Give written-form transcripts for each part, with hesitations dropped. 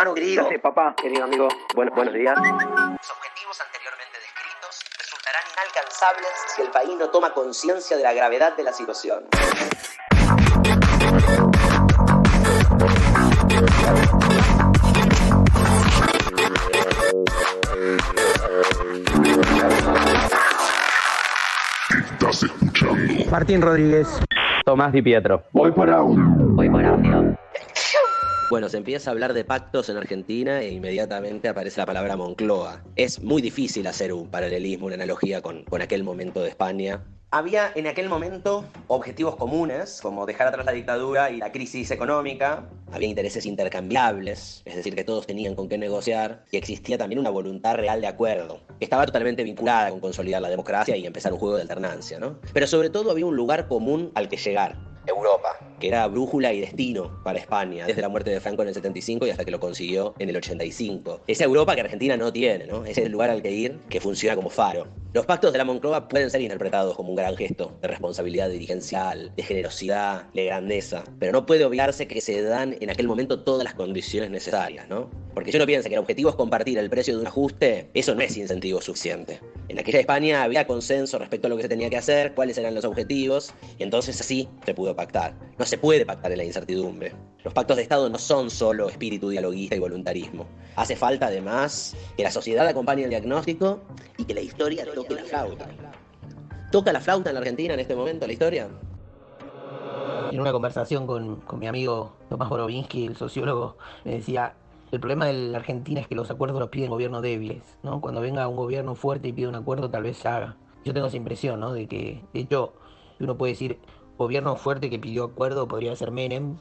hermano querido. ¿Qué haces, papá? Querido amigo, buenos días. Los objetivos anteriormente descritos resultarán inalcanzables si el país no toma conciencia de la gravedad de la situación. Estás escuchando Martín Rodríguez. Tomás Di Pietro. Voy por audio. Bueno, se empieza a hablar de pactos en Argentina e inmediatamente aparece la palabra Moncloa. Es muy difícil hacer un paralelismo, una analogía con aquel momento de España. Había en aquel momento objetivos comunes, como dejar atrás la dictadura y la crisis económica. Había intereses intercambiables, es decir, que todos tenían con qué negociar. Y existía también una voluntad real de acuerdo, que estaba totalmente vinculada con consolidar la democracia y empezar un juego de alternancia, ¿no? Pero sobre todo había un lugar común al que llegar: Europa, que era brújula y destino para España, desde la muerte de Franco en el 75 y hasta que lo consiguió en el 85. Esa Europa que Argentina no tiene, ¿no? Ese es el lugar al que ir, que funciona como faro. Los pactos de la Moncloa pueden ser interpretados como un gran gesto de responsabilidad dirigencial, de generosidad, de grandeza, pero no puede obviarse que se dan en aquel momento todas las condiciones necesarias, ¿no? Porque si uno piensa que el objetivo es compartir el precio de un ajuste, eso no es incentivo suficiente. En aquella España había consenso respecto a lo que se tenía que hacer, cuáles eran los objetivos, y entonces así se pudo pactar. No se puede pactar en la incertidumbre. Los pactos de Estado no son solo espíritu dialoguista y voluntarismo. Hace falta, además, que la sociedad acompañe el diagnóstico y que la historia toque la flauta. ¿Toca la flauta en la Argentina en este momento, la historia? En una conversación con mi amigo Tomás Borovinsky, el sociólogo, me decía: el problema de la Argentina es que los acuerdos los piden gobiernos débiles, ¿no? Cuando venga un gobierno fuerte y pide un acuerdo, tal vez se haga. Yo tengo esa impresión, ¿no? De que, de hecho, uno puede decir, gobierno fuerte que pidió acuerdo podría ser Menem,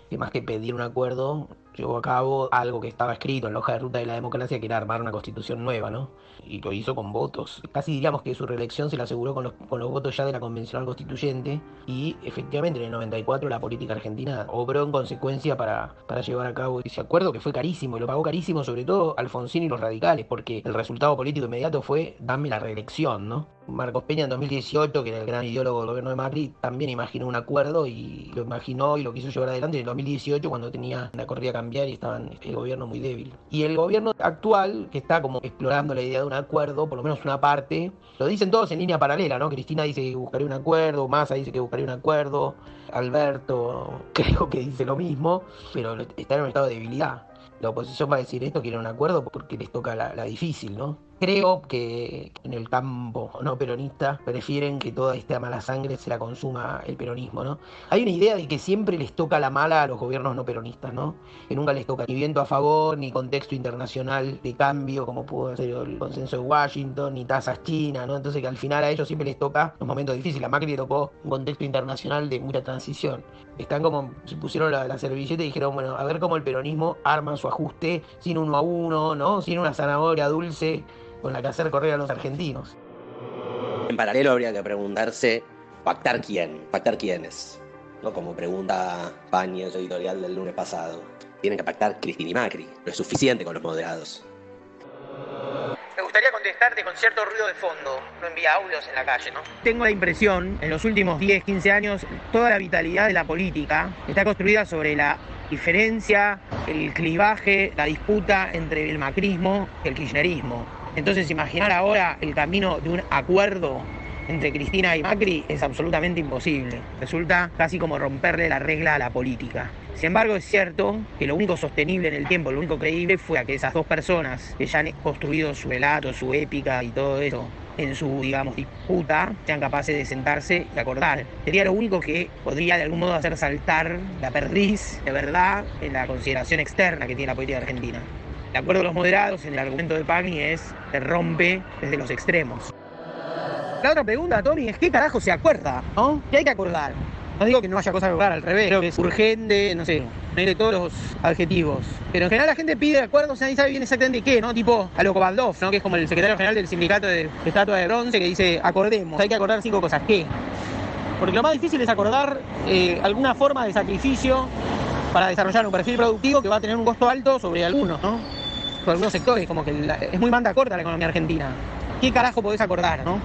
que más que pedir un acuerdo, llevó a cabo algo que estaba escrito en la hoja de ruta de la democracia, que era armar una constitución nueva, ¿no? Y lo hizo con votos. Casi diríamos que su reelección se la aseguró con los votos ya de la convencional constituyente, y efectivamente en el 94 la política argentina obró en consecuencia para llevar a cabo ese acuerdo, que fue carísimo, y lo pagó carísimo sobre todo Alfonsín y los radicales, porque el resultado político inmediato fue dame la reelección, ¿no? Marcos Peña en 2018, que era el gran ideólogo del gobierno de Macri, también imaginó un acuerdo y lo imaginó y lo quiso llevar adelante en 2018, cuando tenía la corrida a cambiar y estaban el gobierno muy débil. Y el gobierno actual, que está como explorando la idea de un acuerdo, por lo menos una parte, lo dicen todos en línea paralela, ¿no? Cristina dice que buscaría un acuerdo, Massa dice que buscaría un acuerdo, Alberto creo que dice lo mismo, pero está en un estado de debilidad. La oposición va a decir esto, quiere un acuerdo porque les toca la difícil, ¿no? Creo que en el campo no peronista prefieren que toda esta mala sangre se la consuma el peronismo, ¿no? Hay una idea de que siempre les toca la mala a los gobiernos no peronistas, ¿no? Que nunca les toca ni viento a favor, ni contexto internacional de cambio, como pudo ser el consenso de Washington, ni tasas chinas, ¿no? Entonces que al final a ellos siempre les toca los momentos difíciles. A Macri le tocó un contexto internacional de mucha transición. Están como, se pusieron la servilleta y dijeron, bueno, a ver cómo el peronismo arma su ajuste sin 1 a 1, ¿no? Sin una zanahoria dulce con la que hacer correr a los argentinos. En paralelo habría que preguntarse, ¿pactar quién? ¿Pactar quiénes? ¿No? Como pregunta Pañi en su editorial del lunes pasado. Tienen que pactar Cristina y Macri. No es suficiente con los moderados. Me gustaría contestarte con cierto ruido de fondo. No envía audios en la calle, ¿no? Tengo la impresión, en los últimos 10, 15 años, toda la vitalidad de la política está construida sobre la diferencia, el clivaje, la disputa entre el macrismo y el kirchnerismo. Entonces, imaginar ahora el camino de un acuerdo entre Cristina y Macri es absolutamente imposible. Resulta casi como romperle la regla a la política. Sin embargo, es cierto que lo único sostenible en el tiempo, lo único creíble, fue a que esas dos personas que ya han construido su relato, su épica y todo eso en su, digamos, disputa, sean capaces de sentarse y acordar. Sería lo único que podría de algún modo hacer saltar la perdiz de verdad en la consideración externa que tiene la política argentina. El acuerdo de los moderados, en el argumento de Pañi, se rompe desde los extremos. La otra pregunta, Tony, es ¿qué carajo se acuerda? ¿No? ¿Qué hay que acordar? No digo que no haya cosas que acordar, al revés. Creo que es urgente, no sé, de todos los adjetivos. Pero en general la gente pide acuerdos, nadie sabe bien exactamente qué, ¿no? Tipo a lo Kovaldov, ¿no? Que es como el secretario general del sindicato de estatua de bronce, que dice, acordemos, hay que acordar 5 cosas. ¿Qué? Porque lo más difícil es acordar alguna forma de sacrificio para desarrollar un perfil productivo que va a tener un costo alto sobre algunos, ¿no? Sobre algunos sectores, como que es muy banda corta la economía argentina. ¿Qué carajo podés acordar, no?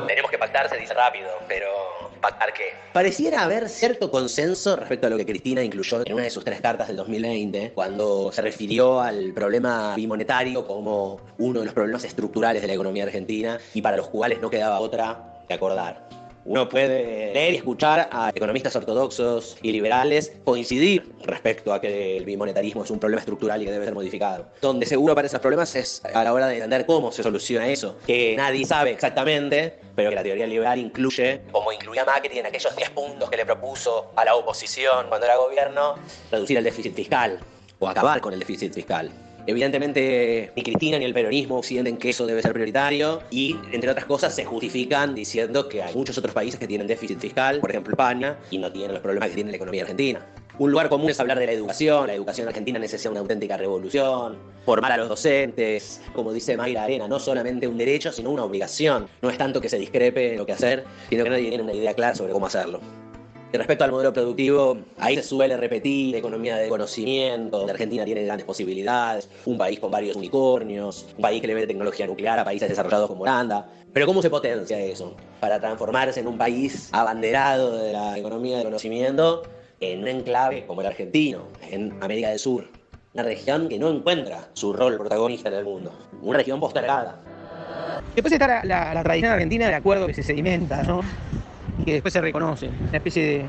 Tenemos que pactar, se dice rápido, pero ¿Pactar qué? Pareciera haber cierto consenso respecto a lo que Cristina incluyó en una de sus 3 cartas del 2020, cuando se refirió al problema bimonetario como uno de los problemas estructurales de la economía argentina y para los cuales no quedaba otra que acordar. Uno puede leer y escuchar a economistas ortodoxos y liberales coincidir respecto a que el bimonetarismo es un problema estructural y que debe ser modificado. Donde seguro para esos problemas es a la hora de entender cómo se soluciona eso, que nadie sabe exactamente, pero que la teoría liberal incluye, como incluía Macri en aquellos 10 puntos que le propuso a la oposición cuando era gobierno, reducir el déficit fiscal o acabar con el déficit fiscal. Evidentemente, ni Cristina ni el peronismo sienten que eso debe ser prioritario y, entre otras cosas, se justifican diciendo que hay muchos otros países que tienen déficit fiscal, por ejemplo España, y no tienen los problemas que tiene la economía argentina. Un lugar común es hablar de la educación argentina necesita una auténtica revolución, formar a los docentes, como dice Mayra Arena, no solamente un derecho, sino una obligación. No es tanto que se discrepe en lo que hacer, sino que nadie tiene una idea clara sobre cómo hacerlo. Y respecto al modelo productivo, ahí se suele repetir economía de conocimiento, la Argentina tiene grandes posibilidades, un país con varios unicornios, un país que le ve tecnología nuclear a países desarrollados como Holanda. Pero ¿cómo se potencia eso? Para transformarse en un país abanderado de la economía de conocimiento en un enclave como el argentino, en América del Sur. Una región que no encuentra su rol protagonista en el mundo. Una región postergada. Después está la tradición argentina del acuerdo que se sedimenta, ¿no? Y que después se reconoce, una especie de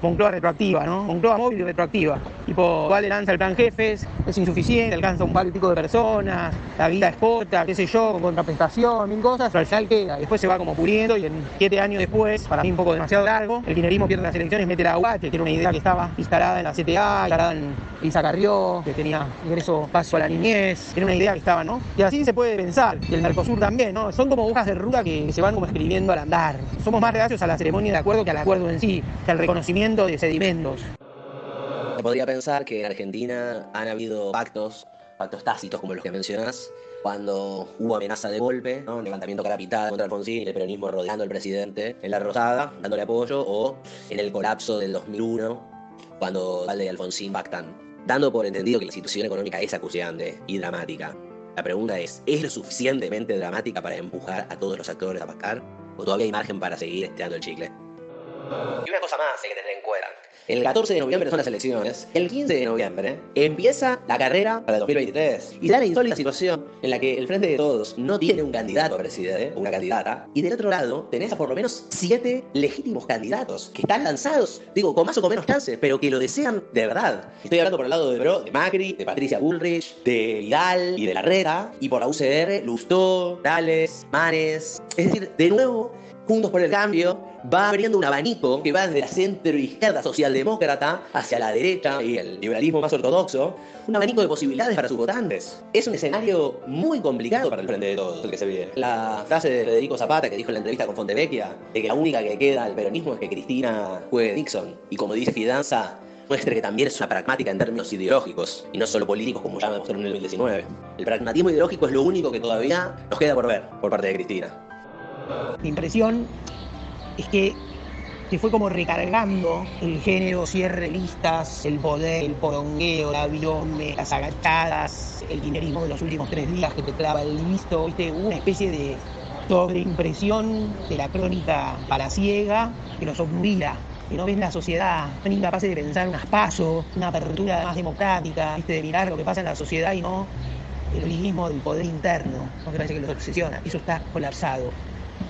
Moncloa retroactiva, ¿no? Moncloa móvil y retroactiva. Tipo, Vale lanza el plan Jefes, es insuficiente, alcanza un par y pico de personas, la vida es corta, qué sé yo, con contraprestación, 1000 cosas, pero al final queda. Después se va como puliendo y en 7 años después, para mí un poco demasiado largo, el kirchnerismo pierde las elecciones, mete la UAT, que era una idea que estaba instalada en la CTA, instalada en Elisa Carrió, que tenía ingreso paso a la niñez, era una idea que estaba, ¿no? Y así se puede pensar, y el Mercosur también, ¿no? Son como hojas de ruta que se van como escribiendo al andar. Somos más reacios a la ceremonia de acuerdo que al acuerdo en sí, que al reconocimiento de sedimentos. Se podría pensar que en Argentina han habido pactos tácitos como los que mencionás, cuando hubo amenaza de golpe, ¿no? Un levantamiento capital contra Alfonsín y el peronismo rodeando al presidente en la Rosada, dándole apoyo, o en el colapso del 2001, cuando Duhalde y Alfonsín pactan, dando por entendido que la situación económica es acuciante y dramática. La pregunta es lo suficientemente dramática para empujar a todos los actores a pactar? ¿O todavía hay margen para seguir estirando el chicle? Y una cosa más hay que tener en cuenta. El 14 de noviembre son las elecciones. El 15 de noviembre empieza la carrera para el 2023. Y da la insólita situación en la que el Frente de Todos no tiene un candidato a presidente, o una candidata. Y del otro lado tenés a por lo menos 7 legítimos candidatos que están lanzados, digo, con más o con menos chances, pero que lo desean de verdad. Estoy hablando por el lado de Macri, de Patricia Bullrich, de Vidal y de Larreta. Y por la UCR, Lustó, Morales, Mares. Es decir, de nuevo, Juntos por el Cambio va abriendo un abanico que va desde la centro-izquierda socialdemócrata hacia la derecha y el liberalismo más ortodoxo, un abanico de posibilidades para sus votantes. Es un escenario muy complicado para el Frente de Todos el que se vive. La frase de Federico Zapata que dijo en la entrevista con Fontevecchia, de que la única que queda al peronismo es que Cristina juegue Nixon, y como dice Fidanza, muestre que también es una pragmática en términos ideológicos y no solo políticos como ya demostró en el 2019. El pragmatismo ideológico es lo único que todavía nos queda por ver por parte de Cristina. Mi impresión es que se fue como recargando el género cierrelistas, el poder, el porongueo, la biome, las agachadas, el kirchnerismo de los últimos 3 días que te clava el listo, ¿viste? Una especie de sobreimpresión de la crónica palaciega que nos obnubila, que no ven la sociedad, son incapaces de pensar unas pasos, una apertura más democrática, ¿viste? De mirar lo que pasa en la sociedad y no el olivismo del poder interno, ¿no? Que parece que los obsesiona. Eso está colapsado,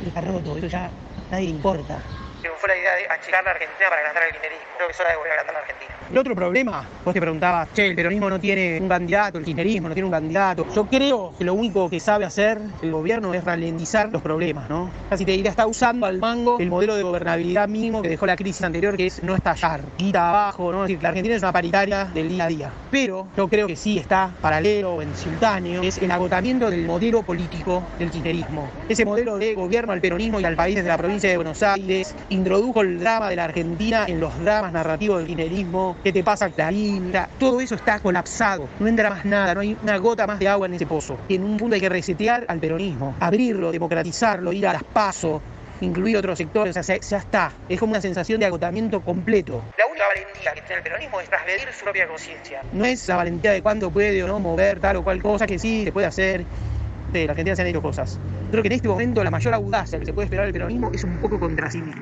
está roto, eso ya nadie le importa. Triunfó la idea de achicar la Argentina para agrandar el kirchnerismo. Creo que es hora de volver a agrandar la Argentina. El otro problema, vos te preguntabas, el peronismo no tiene un candidato, el kirchnerismo no tiene un candidato. Yo creo que lo único que sabe hacer el gobierno es ralentizar los problemas, ¿no? Casi te diría, está usando al mango el modelo de gobernabilidad mínimo que dejó la crisis anterior, que es no estallar, guita abajo, ¿no? Es decir, que la Argentina es una paritaria del día a día. Pero yo creo que sí está paralelo o en simultáneo, es el agotamiento del modelo político del kirchnerismo. Ese modelo de gobierno al peronismo y al país desde la provincia de Buenos Aires introdujo el drama de la Argentina en los dramas narrativos del kirchnerismo. ¿Qué te pasa, Clarín? Todo eso está colapsado, no entra más nada, no hay una gota más de agua en ese pozo. En un punto hay que resetear al peronismo, abrirlo, democratizarlo, ir a las PASO, incluir otros sectores, o sea, ya está. Es como una sensación de agotamiento completo. La única valentía que tiene el peronismo es trasgredir su propia conciencia. No es la valentía de cuándo puede o no mover tal o cual cosa, que sí, se puede hacer. La Argentina se han hecho cosas. Creo que en este momento la mayor audacia que se puede esperar del peronismo es un poco contra sí mismo.